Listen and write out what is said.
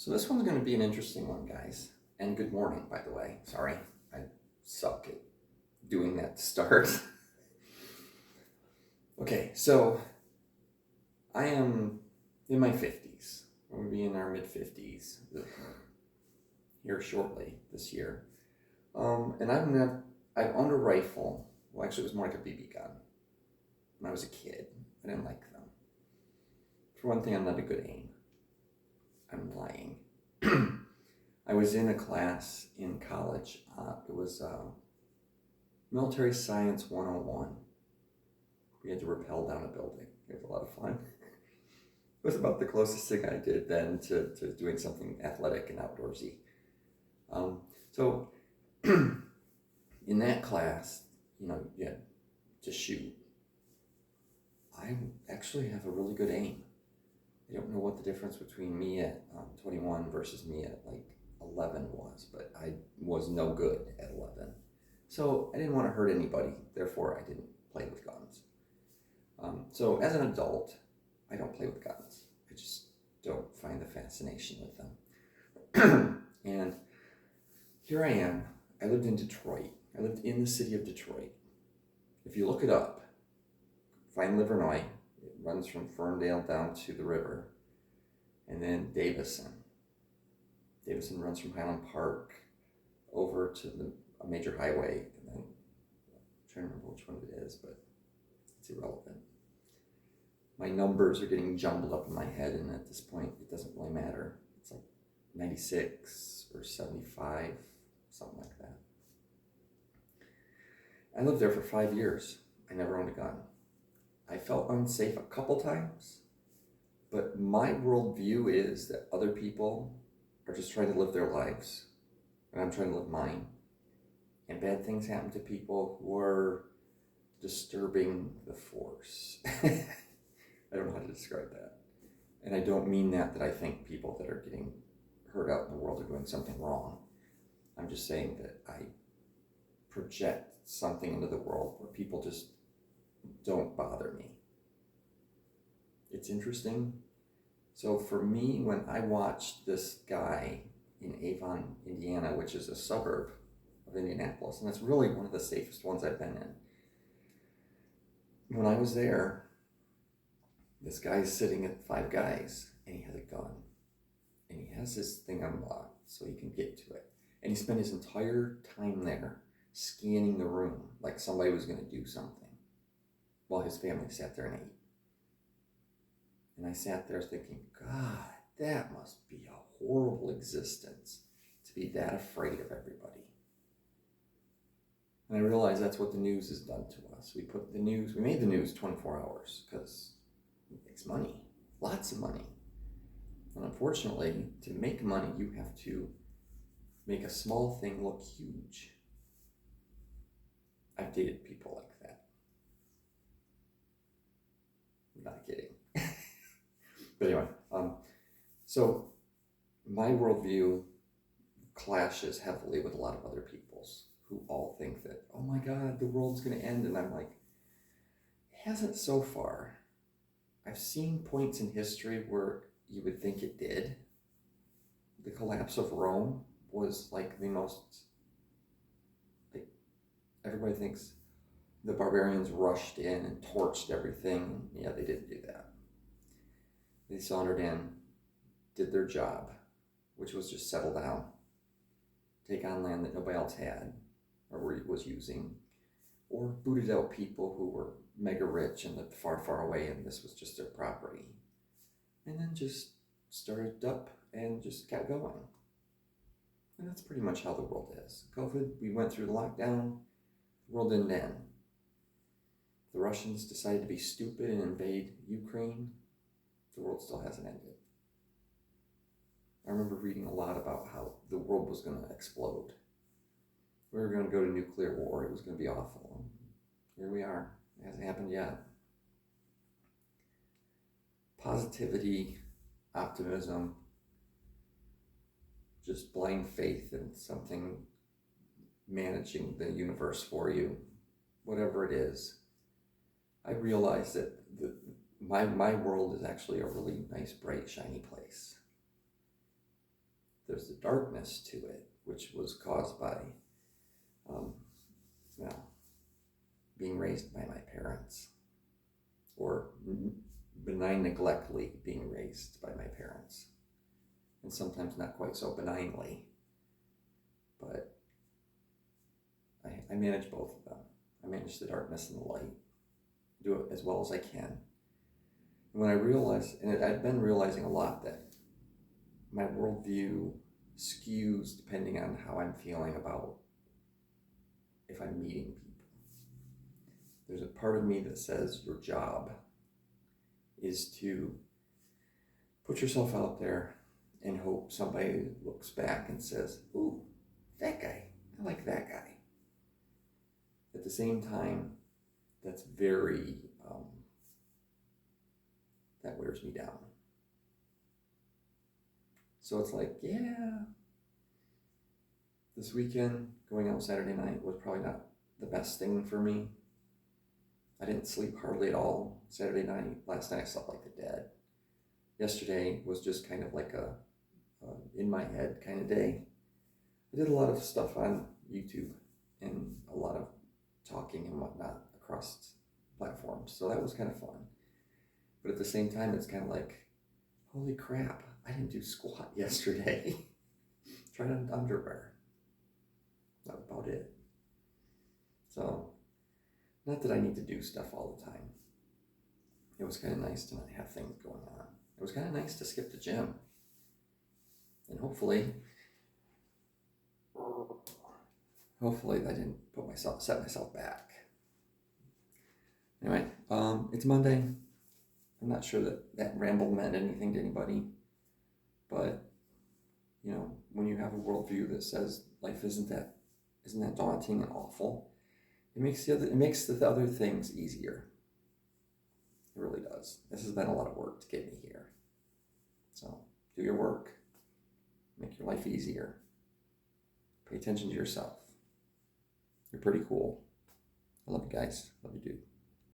So this one's going to be an interesting one, guys. And good morning, by the way. Sorry, I suck at doing that to start. Okay, so I am in my 50s. We'll be in our mid-50s here shortly this year. And I've owned a rifle. Well, actually, it was more like a BB gun. When I was a kid, I didn't like them. For one thing, I'm not a good aim. I'm lying. I was in a class in college. It was Military Science 101. We had to rappel down a building. It was a lot of fun. It was about the closest thing I did then to doing something athletic and outdoorsy. So in that class, you had to shoot. I actually have a really good aim. I don't know what the difference between me at 21 versus me at like 11 was, but I was no good at 11. So I didn't want to hurt anybody, therefore I didn't play with guns. So as an adult, I don't play with guns. I just don't find the fascination with them. And here I am. I lived in Detroit. I lived in the city of Detroit. If you look it up, find Livernois. It runs from Ferndale down to the river. And then Davison. Davison runs from Highland Park over to a major highway. And then, I'm trying to remember which one it is, but it's irrelevant. My numbers are getting jumbled up in my head, and at this point, it doesn't really matter. It's like 96 or 75, something like that. I lived there for 5 years. I never owned a gun. I felt unsafe a couple times, but my worldview is that other people are just trying to live their lives, and I'm trying to live mine. And bad things happen to people who are disturbing the force. I don't know how to describe that. And I don't mean that I think people that are getting hurt out in the world are doing something wrong. I'm just saying that I project something into the world where people just don't bother me. It's interesting. So for me, when I watched this guy in Avon, Indiana, which is a suburb of Indianapolis, and it's really one of the safest ones I've been in. When I was there, this guy's sitting at Five Guys, and he has a gun. And he has this thing unlocked so he can get to it. And he spent his entire time there scanning the room like somebody was going to do something while his family sat there and ate. And I sat there thinking, God, that must be a horrible existence to be that afraid of everybody. And I realized that's what the news has done to us. We made the news 24 hours because it makes money, lots of money. And unfortunately, to make money, you have to make a small thing look huge. I've dated people like that. I'm not kidding. But anyway, so my worldview clashes heavily with a lot of other people's who all think that, oh my God, the world's going to end. And I'm like, it hasn't so far. I've seen points in history where you would think it did. The collapse of Rome was like the most, like, everybody thinks the barbarians rushed in and torched everything. Yeah, they didn't do that. They sauntered in, did their job, which was just settle down, take on land that nobody else had or was using, or booted out people who were mega rich and lived far, far away, and this was just their property. And then just started up and just kept going. And that's pretty much how the world is. COVID, we went through the lockdown, the world didn't end. The Russians decided to be stupid and invade Ukraine. The world still hasn't ended. I remember reading a lot about how the world was going to explode. We were going to go to nuclear war. It was going to be awful. Here we are. It hasn't happened yet. Positivity, optimism, just blind faith in something managing the universe for you, whatever it is. I realized that my world is actually a really nice, bright, shiny place. there's the darkness to it, which was caused by, well, being raised by my parents, or benign neglectly being raised by my parents, and sometimes not quite so benignly, but I manage both of them. I manage the darkness and the light, do it as well as I can. And when I realized, and I've been realizing a lot, that my worldview skews depending on how I'm feeling about if I'm meeting people. There's a part of me that says your job is to put yourself out there and hope somebody looks back and says, ooh, that guy, I like that guy. At the same time, that's very, that wears me down. So it's like, yeah, this weekend, going out Saturday night was probably not the best thing for me. I didn't sleep hardly at all Saturday night. Last night I slept like the dead. Yesterday was just kind of like a in my head kind of day. I did a lot of stuff on YouTube and a lot of talking and whatnot across platforms. So that was kind of fun. But at the same time, it's kind of like, holy crap, I didn't do squat yesterday. Tried on underwear. That was about it. So, not that I need to do stuff all the time. It was kind of nice to not have things going on. It was kind of nice to skip the gym. And hopefully I didn't set myself back. Anyway, it's Monday. I'm not sure that ramble meant anything to anybody, but you know, when you have a worldview that says life isn't that daunting and awful, it makes the other things easier. It really does. This has been a lot of work to get me here. So do your work. Make your life easier. Pay attention to yourself. You're pretty cool. I love you guys. Love you, dude.